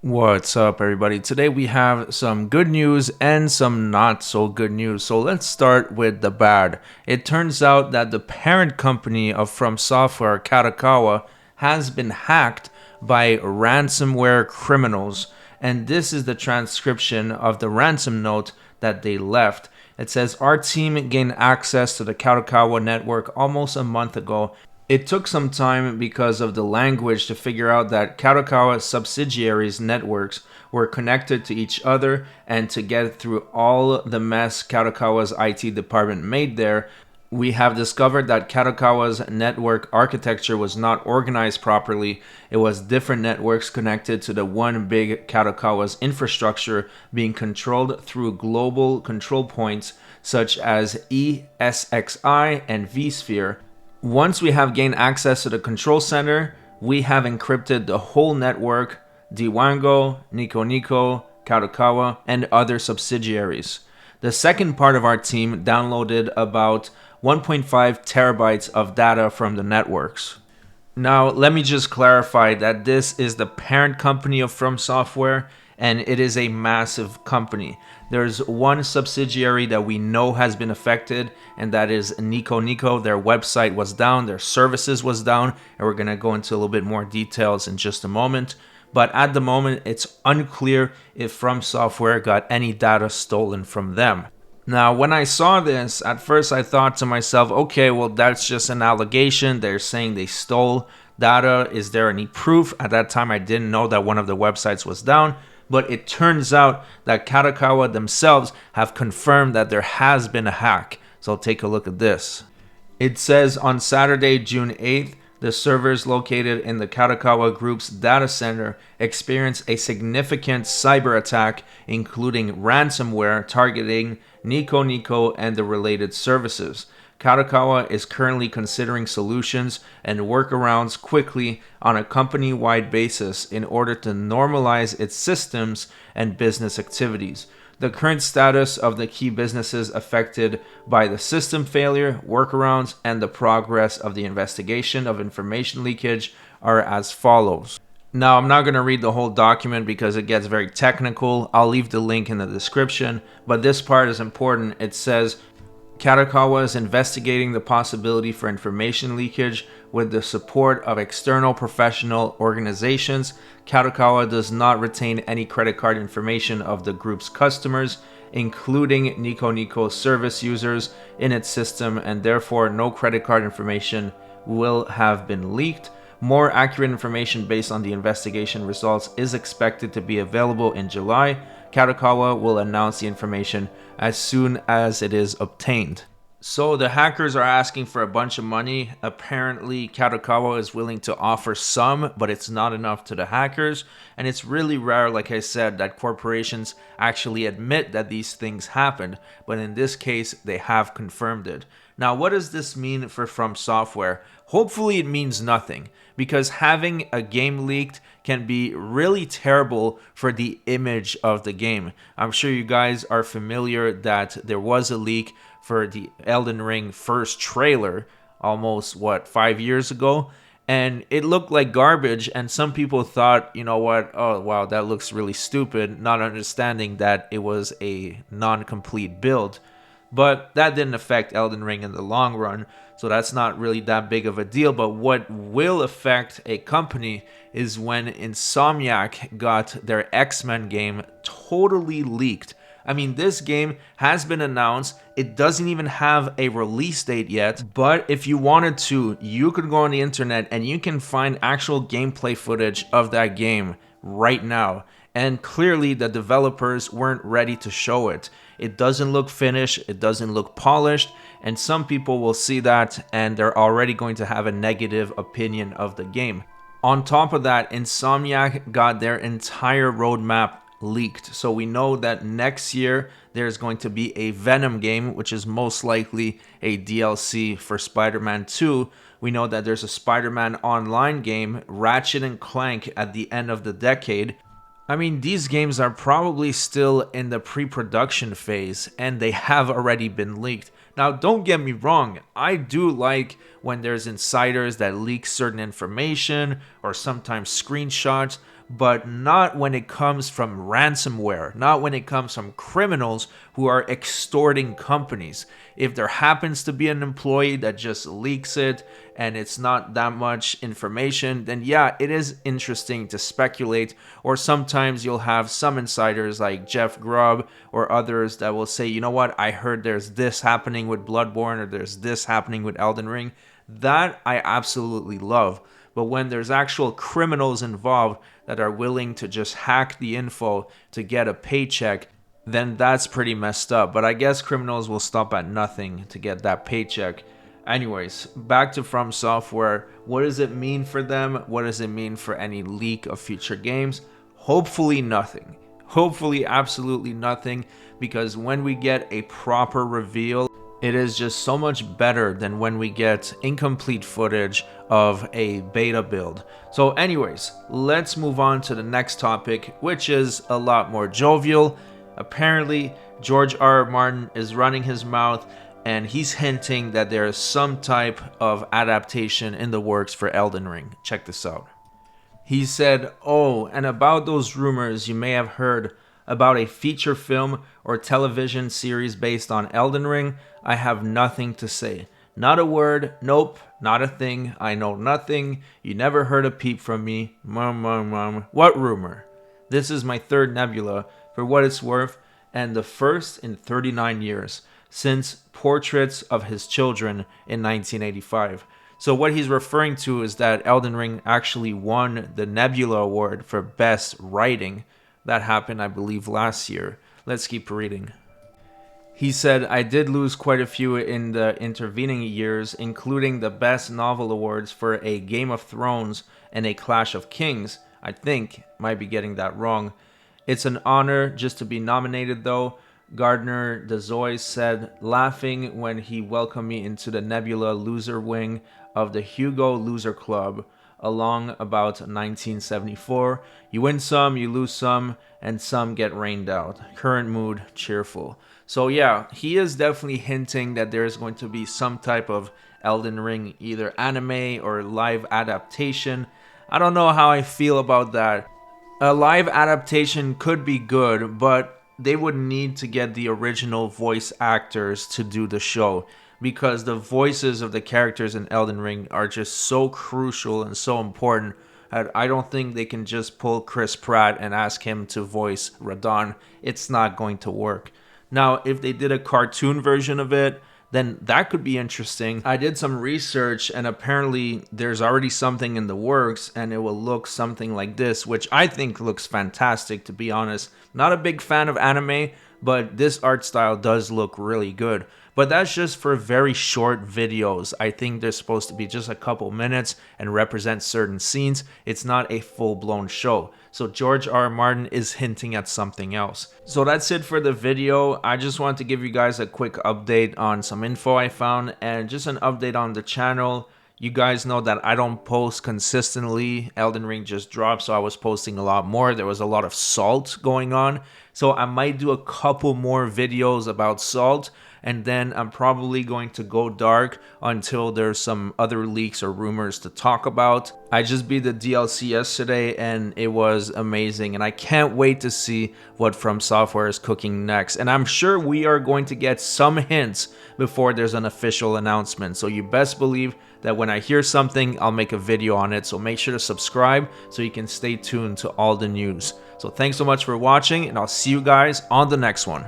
What's up, everybody? Today we have some good news and some not so good news. So let's start with the bad. It turns out that the parent company of Fromsoftware, Kadokawa, has been hacked by ransomware criminals. And this is the transcription of the ransom note that they left. It says, "Our team gained access to the Kadokawa network almost a month ago. It took some time because of the language to figure out that Kadokawa subsidiaries networks were connected to each other, and to get through all the mess Kadokawa's IT department made there, we have discovered that Kadokawa's network architecture was not organized properly. It was different networks connected to the one big Kadokawa's infrastructure being controlled through global control points such as ESXi and vSphere. Once we have gained access to the control center, we have encrypted the whole network, Diwango, Nico Nico, Kadokawa, and other subsidiaries. The second part of our team downloaded about 1.5 terabytes of data from the networks." Now, let me just clarify that this is the parent company of Fromsoftware, and it is a massive company. There's one subsidiary that we know has been affected, and that is Nico Nico. Their website was down, their services was down, and we're going to go into a little bit more details in just a moment. But at the moment, it's unclear if Fromsoftware got any data stolen from them. Now, when I saw this, at first I thought to myself, okay, well, that's just an allegation. They're saying they stole data. Is there any proof? At that time, I didn't know that one of the websites was down. But it turns out that Kadokawa themselves have confirmed that there has been a hack. So take a look at this. It says on Saturday, June 8th, the servers located in the Kadokawa Group's data center experienced a significant cyber attack, including ransomware targeting Nico Nico and the related services. Kadokawa is currently considering solutions and workarounds quickly on a company-wide basis in order to normalize its systems and business activities. The current status of the key businesses affected by the system failure, workarounds, and the progress of the investigation of information leakage are as follows. Now, I'm not going to read the whole document because it gets very technical. I'll leave the link in the description, but this part is important. It says, Kadokawa is investigating the possibility for information leakage with the support of external professional organizations. Kadokawa does not retain any credit card information of the group's customers, including Nico Nico service users, in its system, and therefore no credit card information will have been leaked. More accurate information based on the investigation results is expected to be available in July. Kadokawa will announce the information as soon as it is obtained. So the hackers are asking for a bunch of money. Apparently, Kadokawa is willing to offer some, but it's not enough to the hackers. And it's really rare, like I said, that corporations actually admit that these things happened. But in this case, they have confirmed it. Now, what does this mean for Fromsoftware? Hopefully it means nothing, because having a game leaked can be really terrible for the image of the game. I'm sure you guys are familiar that there was a leak for the Elden Ring first trailer almost, 5 years ago? And it looked like garbage, and some people thought, you know what, oh wow, that looks really stupid, not understanding that it was a non-complete build. But that didn't affect Elden Ring in the long run, so that's not really that big of a deal. But what will affect a company is when Insomniac got their X-Men game totally leaked. I mean, this game has been announced. It doesn't even have a release date yet. But if you wanted to, you could go on the internet and you can find actual gameplay footage of that game right now. And clearly the developers weren't ready to show it. It doesn't look finished, it doesn't look polished, and some people will see that and they're already going to have a negative opinion of the game. On top of that, Insomniac got their entire roadmap leaked. So we know that next year there's going to be a Venom game, which is most likely a DLC for Spider-Man 2. We know that there's a Spider-Man Online game, Ratchet and Clank, at the end of the decade. I mean, these games are probably still in the pre-production phase, and they have already been leaked. Now, don't get me wrong, I do like when there's insiders that leak certain information or sometimes screenshots, but not when it comes from ransomware, not when it comes from criminals who are extorting companies. If there happens to be an employee that just leaks it and it's not that much information, then yeah, it is interesting to speculate. Or sometimes you'll have some insiders like Jeff Grubb or others that will say, you know what, I heard there's this happening with Bloodborne or there's this happening with Elden Ring. That I absolutely love. But when there's actual criminals involved that are willing to just hack the info to get a paycheck, then that's pretty messed up. But I guess criminals will stop at nothing to get that paycheck. Anyways, back to From Software. What does it mean for them? What does it mean for any leak of future games? Hopefully nothing. Hopefully absolutely nothing, because when we get a proper reveal, it is just so much better than when we get incomplete footage of a beta build. So anyways, let's move on to the next topic, which is a lot more jovial. Apparently, George R. R. Martin is running his mouth and he's hinting that there is some type of adaptation in the works for Elden Ring. Check this out. He said, "Oh, and about those rumors you may have heard about a feature film or television series based on Elden Ring, I have nothing to say. Not a word, nope, not a thing, I know nothing, you never heard a peep from me, mum. What rumor? This is my third Nebula, for what it's worth, and the first in 39 years, since Portraits of His Children in 1985. So what he's referring to is that Elden Ring actually won the Nebula Award for Best Writing. That happened, I believe, last year. Let's keep reading. He said, I did lose quite a few in the intervening years, including the Best Novel Awards for A Game of Thrones and A Clash of Kings. I think, might be getting that wrong. It's an honor just to be nominated though. Gardner Dezois said, laughing when he welcomed me into the Nebula loser wing of the Hugo Loser Club along about 1974. You win some, you lose some, and some get rained out. Current mood, cheerful. So yeah, he is definitely hinting that there's going to be some type of Elden Ring, either anime or live adaptation. I don't know how I feel about that. A live adaptation could be good, but they would need to get the original voice actors to do the show, because the voices of the characters in Elden Ring are just so crucial and so important that I don't think they can just pull Chris Pratt and ask him to voice Radon. It's not going to work. Now, if they did a cartoon version of it, then that could be interesting. I did some research and apparently there's already something in the works and it will look something like this, which I think looks fantastic, to be honest. Not a big fan of anime, but this art style does look really good. But that's just for very short videos. I think they're supposed to be just a couple minutes and represent certain scenes. It's not a full-blown show. So George R. R. Martin is hinting at something else. So that's it for the video. I just wanted to give you guys a quick update on some info I found and just an update on the channel. You guys know that I don't post consistently. Elden Ring just dropped, so I was posting a lot more. There was a lot of Salt going on. So I might do a couple more videos about Salt, and then I'm probably going to go dark until there's some other leaks or rumors to talk about. I just beat the DLC yesterday and it was amazing, and I can't wait to see what Fromsoftware is cooking next. And I'm sure we are going to get some hints before there's an official announcement. So you best believe that when I hear something, I'll make a video on it. So make sure to subscribe so you can stay tuned to all the news. So thanks so much for watching, and I'll see you guys on the next one.